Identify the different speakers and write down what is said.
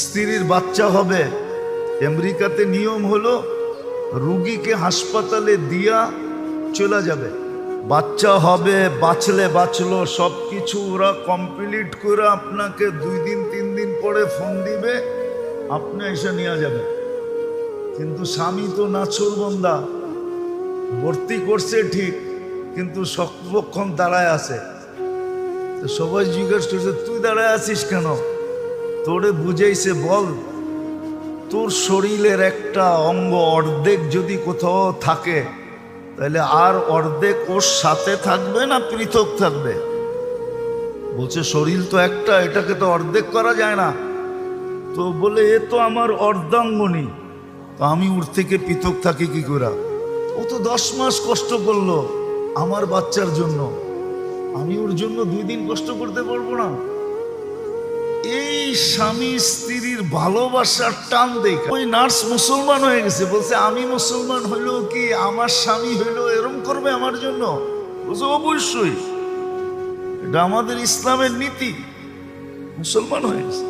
Speaker 1: স্ত্রীর বাচ্চা হবে, আমেরিকাতে নিয়ম হলো রুগীকে হাসপাতালে দিয়া চলে যাবে। বাচ্চা হবে, বাঁচলে বাঁচলো, সব কিছু ওরা কমপ্লিট করে আপনাকে 2 দিন 3 দিন পরে ফোন দিবে, আপনি এসে নিয়ে যাবেন। কিন্তু স্বামী তো নাছোড়বান্দা, ভর্তি করছে ঠিক, কিন্তু সর্বক্ষণ দাঁড়ায় আছে। তো সবাই জিজ্ঞেস করছে তুই দাঁড়ায় আছিস কেন? তোরে বুঝাইছে, বল তোর শরীরের একটা অঙ্গ অর্ধেক যদি কোথাও থাকে তাহলে আর অর্ধেক ওর সাথে থাকবে না পৃথক থাকবে? বলছে শরীর তো একটা, এটাকে তো অর্ধেক করা যায় না। তো বলে এ তো আমার অর্ধাঙ্গনী, তো আমি ওর থেকে পৃথক থাকি কি করে? ও তো 10 মাস কষ্ট করলো আমার বাচ্চার জন্য, আমি ওর জন্য 2 দিন কষ্ট করতে পারবো না? এই স্বামী স্ত্রীর ভালোবাসার টান দেখে ওই নার্স মুসলমান হয়ে গেছে। বলছে আমি মুসলমান হইলেও কি আমার স্বামী হইলেও এরম করবে আমার জন্য? বলছে অবশ্যই, এটা আমাদের ইসলামের নীতি। মুসলমান হয়ে গেছে।